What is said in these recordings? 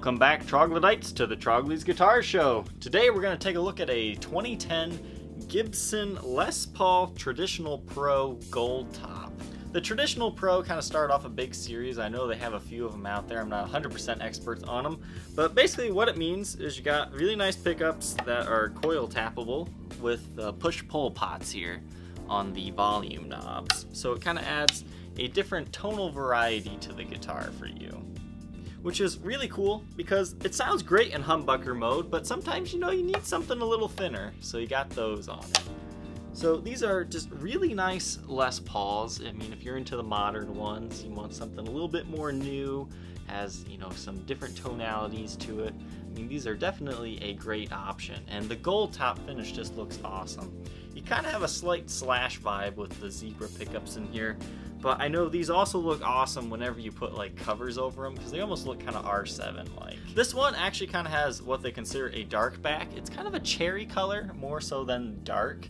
Welcome back, troglodytes, to the Trogly's Guitar Show. Today we're going to take a look at a 2010 Gibson Les Paul Traditional Pro Gold Top. The Traditional Pro kind of started off a big series. I know they have a few of them out there. I'm not 100% experts on them. But basically what it means is you got really nice pickups that are coil tappable with push-pull pots here on the volume knobs. So it kind of adds a different tonal variety to the guitar for you, which is really cool because it sounds great in humbucker mode, but sometimes you need something a little thinner, so you got those on it. So these are just really nice Les Pauls. I mean, if you're into the modern ones, you want something a little bit more new, has some different tonalities to it. I mean, these are definitely a great option, and the gold top finish just looks awesome. You kind of have a slight slash vibe with the zebra pickups in here, but I know these also look awesome whenever you put like covers over them because they almost look kind of R7 like. This one actually kind of has what they consider a dark back. It's kind of a cherry color more so than dark.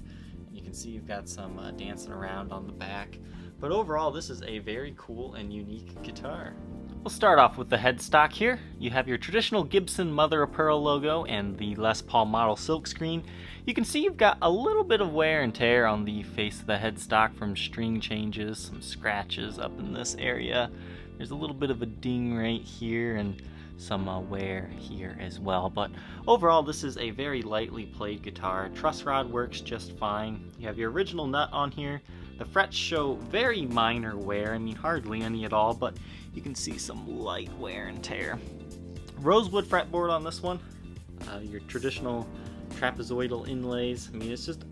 You can see you've got some dancing around on the back, but overall this is a very cool and unique guitar. We'll start off with the headstock here. You have your traditional Gibson mother of pearl logo and the Les Paul model silkscreen. You can see you've got a little bit of wear and tear on the face of the headstock from string changes, some scratches up in this area. There's a little bit of a ding right here and some wear here as well, but overall this is a very lightly played guitar. Truss rod works just fine. You have your original nut on here. The frets show very minor wear, I mean hardly any at all, but you can see some light wear and tear. Rosewood fretboard on this one. Your traditional trapezoidal inlays. I mean, it's just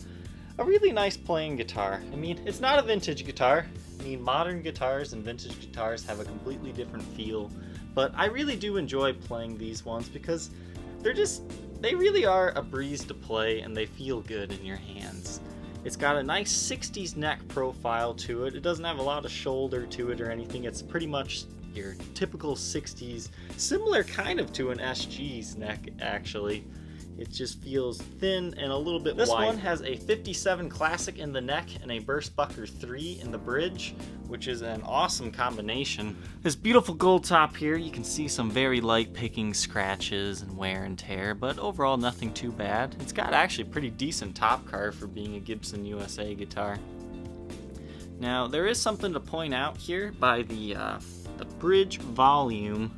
a really nice playing guitar. I mean, it's not a vintage guitar. I mean, modern guitars and vintage guitars have a completely different feel, but I really do enjoy playing these ones because they really are a breeze to play and they feel good in your hands. It's got a nice 60s neck profile to it. It doesn't have a lot of shoulder to it or anything. It's pretty much your typical 60s, similar kind of to an SG's neck actually. It just feels thin and a little bit wide. This one has a 57 Classic in the neck and a burstbucker 3 in the bridge, which is an awesome combination. This beautiful gold top here, you can see some very light picking scratches and wear and tear, but overall nothing too bad. It's got actually pretty decent top carve for being a Gibson USA guitar. Now there is something to point out here by the bridge volume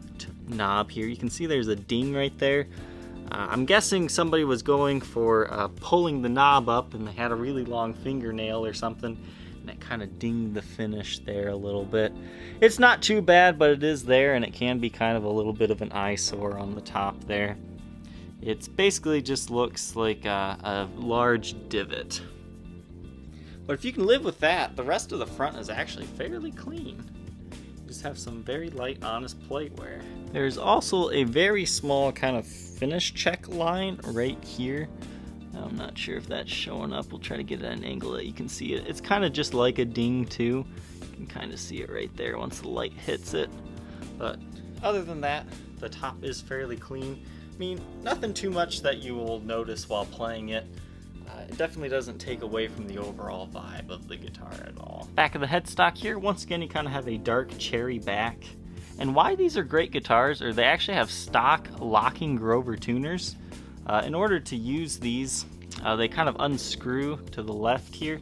knob here. You can see there's a ding right there. I'm guessing somebody was going for pulling the knob up and they had a really long fingernail or something, and it kind of dinged the finish there a little bit. It's not too bad, but it is there, and it can be kind of a little bit of an eyesore on the top there. It basically just looks like a large divot. But if you can live with that, the rest of the front is actually fairly clean. Just have some very light, honest plate wear. There's also a very small kind of finish check line right here. I'm not sure if that's showing up. We'll try to get at an angle that you can see it. It's kind of just like a ding too. You can kind of see it right there once the light hits it. But other than that, the top is fairly clean. I mean, nothing too much that you will notice while playing it. It definitely doesn't take away from the overall vibe of the guitar at all. Back of the headstock here, once again you kind of have a dark cherry back. And why these are great guitars are they actually have stock locking Grover tuners. In order to use these, they kind of unscrew to the left here,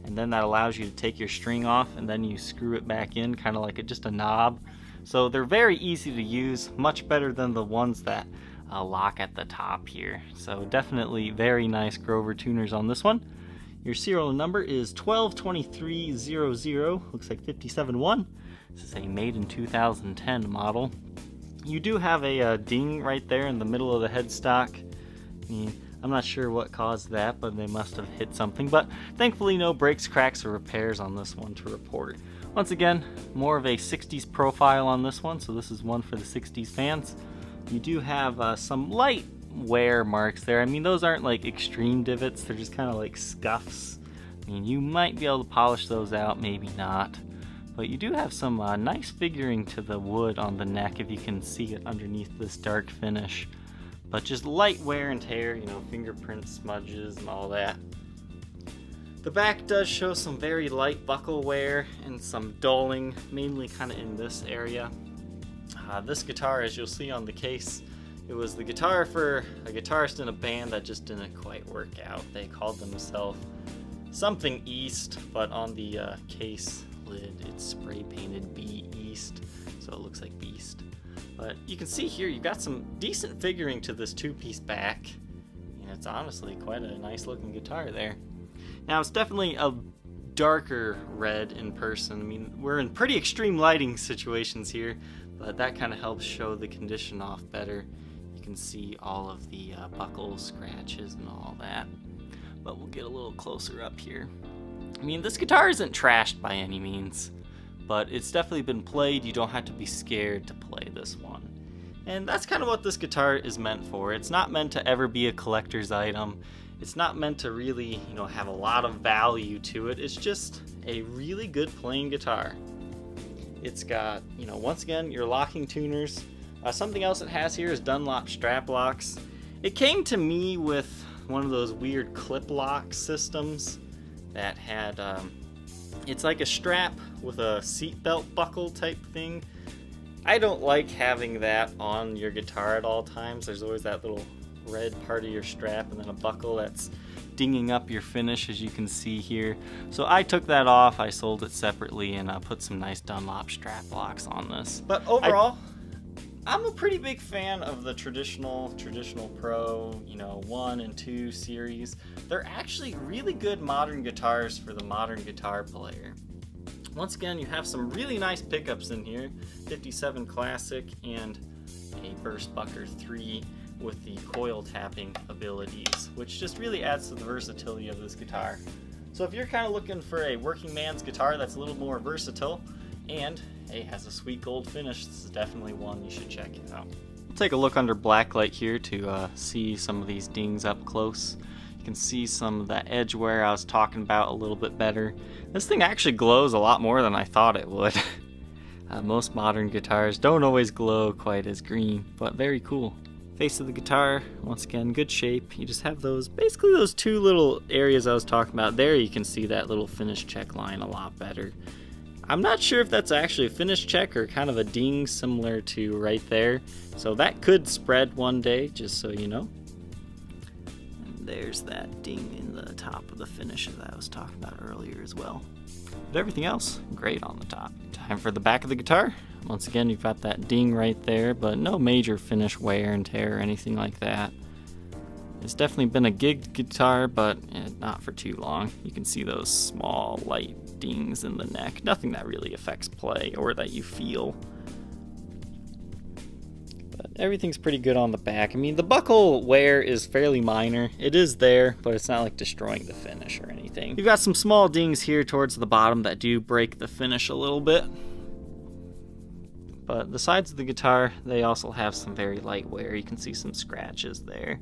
and then that allows you to take your string off and then you screw it back in, kind of like just a knob. So they're very easy to use, much better than the ones that lock at the top here. So definitely very nice Grover tuners on this one. Your serial number is 122300, looks like 571. This is a made in 2010 model. You do have a ding right there in the middle of the headstock. I mean, I'm not sure what caused that, but they must have hit something. But thankfully no breaks, cracks, or repairs on this one to report. Once again, more of a 60s profile on this one, so this is one for the 60s fans. You do have some light wear marks there. I mean, those aren't like extreme divots, they're just kind of like scuffs. I mean, you might be able to polish those out, maybe not. But you do have some nice figuring to the wood on the neck if you can see it underneath this dark finish. But just light wear and tear, fingerprint smudges and all that. The back does show some very light buckle wear and some dulling, mainly kind of in this area. This guitar, as you'll see on the case, it was the guitar for a guitarist in a band that just didn't quite work out. They called themselves something East, but on the case lid it's spray painted B East, so it looks like Beast. But you can see here you've got some decent figuring to this two-piece back, and it's honestly quite a nice looking guitar there. Now it's definitely a darker red in person. I mean, we're in pretty extreme lighting situations here, but that kind of helps show the condition off better. You can see all of the buckle scratches and all that, but we'll get a little closer up here. I mean, this guitar isn't trashed by any means, but it's definitely been played. You don't have to be scared to play this one. And that's kind of what this guitar is meant for. It's not meant to ever be a collector's item. It's not meant to really, have a lot of value to it. It's just a really good playing guitar. It's got, once again, your locking tuners. Something else it has here is Dunlop strap locks. It came to me with one of those weird clip lock systems that had, it's like a strap with a seatbelt buckle type thing. I don't like having that on your guitar at all times. There's always that little red part of your strap and then a buckle that's dinging up your finish, as you can see here. So I took that off, I sold it separately, and I put some nice Dunlop strap locks on this. But overall, I'm a pretty big fan of the traditional Pro, 1 and 2 series. They're actually really good modern guitars for the modern guitar player. Once again, you have some really nice pickups in here, 57 Classic and a burstbucker 3 with the coil tapping abilities, which just really adds to the versatility of this guitar. So if you're kind of looking for a working man's guitar that's a little more versatile and has a sweet gold finish, this is definitely one you should check out. We'll take a look under blacklight here to see some of these dings up close. You can see some of that edge wear I was talking about a little bit better. This thing actually glows a lot more than I thought it would. Most modern guitars don't always glow quite as green, but very cool. Face of the guitar, once again, good shape. You just have basically those two little areas I was talking about. There you can see that little finish check line a lot better. I'm not sure if that's actually a finish check or kind of a ding similar to right there. So that could spread one day, just so you know. And there's that ding in the top of the finish that I was talking about earlier as well. But everything else, great on the top. Time for the back of the guitar. Once again, you've got that ding right there, but no major finish wear and tear or anything like that. It's definitely been a gig guitar, but not for too long. You can see those small, light dings in the neck. Nothing that really affects play or that you feel. But everything's pretty good on the back. I mean, the buckle wear is fairly minor. It is there, but it's not like destroying the finish or anything. You've got some small dings here towards the bottom that do break the finish a little bit. But the sides of the guitar, they also have some very light wear. You can see some scratches there.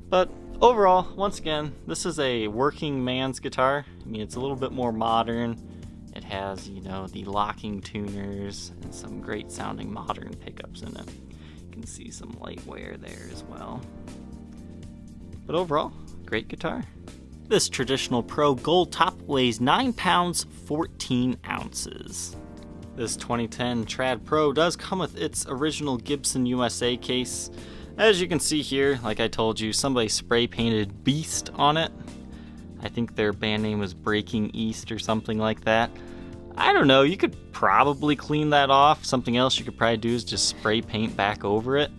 But overall, once again, this is a working man's guitar. I mean, it's a little bit more modern. It has, the locking tuners and some great sounding modern pickups in it. You can see some light wear there as well. But overall, great guitar. This traditional Pro Gold top weighs 9 pounds, 14 ounces. This 2010 Trad Pro does come with its original Gibson USA case. As you can see here, like I told you, somebody spray painted Beast on it. I think their band name was Breaking East or something like that. I don't know, you could probably clean that off. Something else you could probably do is just spray paint back over it.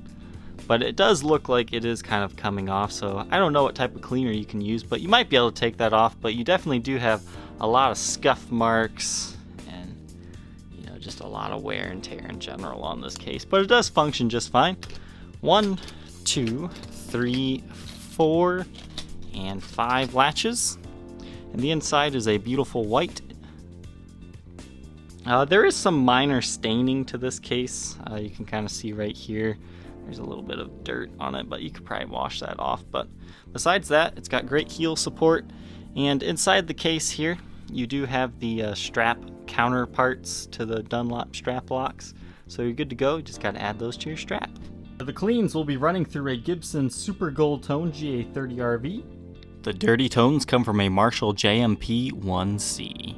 But it does look like it is kind of coming off, so I don't know what type of cleaner you can use, but you might be able to take that off. But you definitely do have a lot of scuff marks and just a lot of wear and tear in general on this case. But it does function just fine. 1, 2, 3, 4, and 5 latches. And the inside is a beautiful white. There is some minor staining to this case. You can kind of see right here. There's a little bit of dirt on it, but you could probably wash that off. But besides that, it's got great heel support. And inside the case here, you do have the strap counterparts to the Dunlop strap locks. So you're good to go. You just got to add those to your strap. The cleans will be running through a Gibson Super Gold Tone GA30RV. The dirty tones come from a Marshall JMP 1C.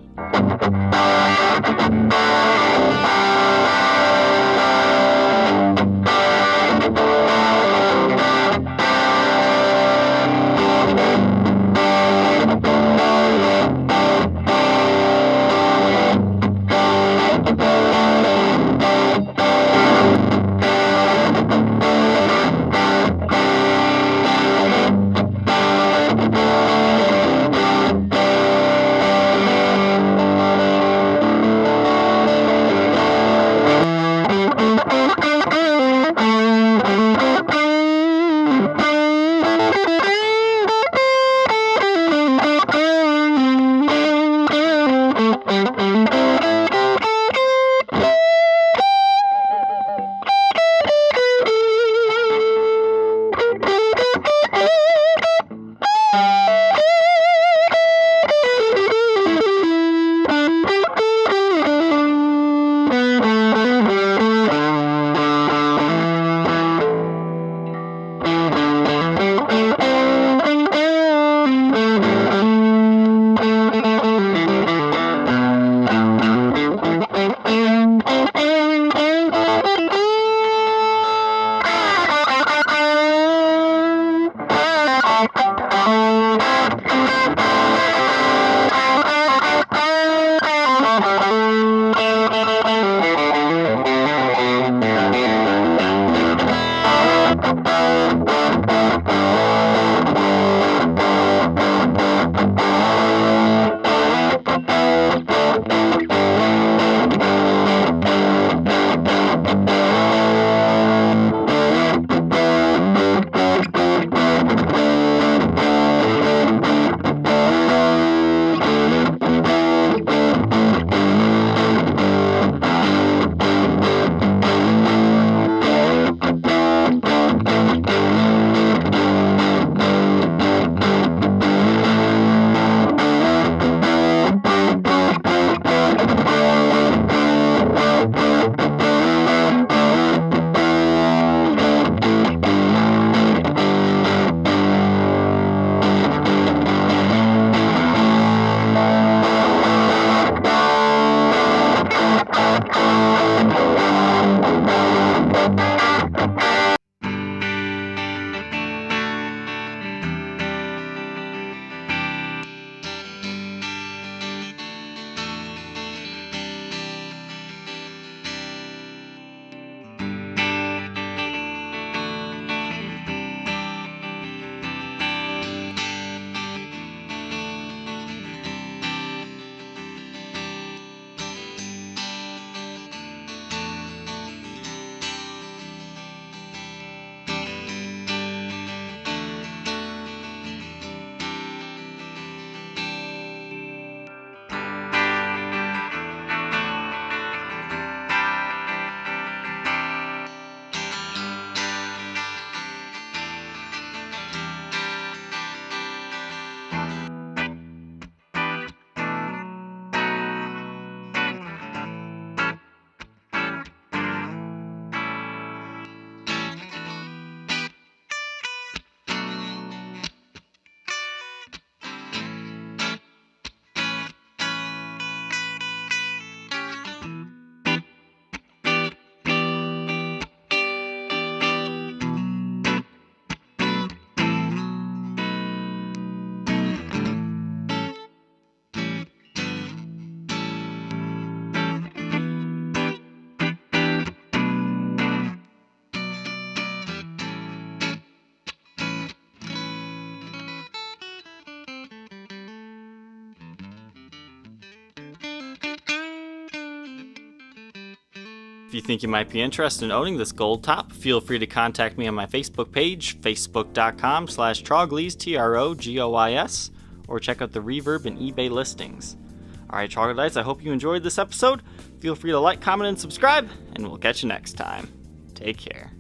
If you think you might be interested in owning this gold top, feel free to contact me on my Facebook page, facebook.com/Troglys, Trogoys, or check out the Reverb and eBay listings. Alright, Troglodytes, I hope you enjoyed this episode. Feel free to like, comment, and subscribe, and we'll catch you next time. Take care.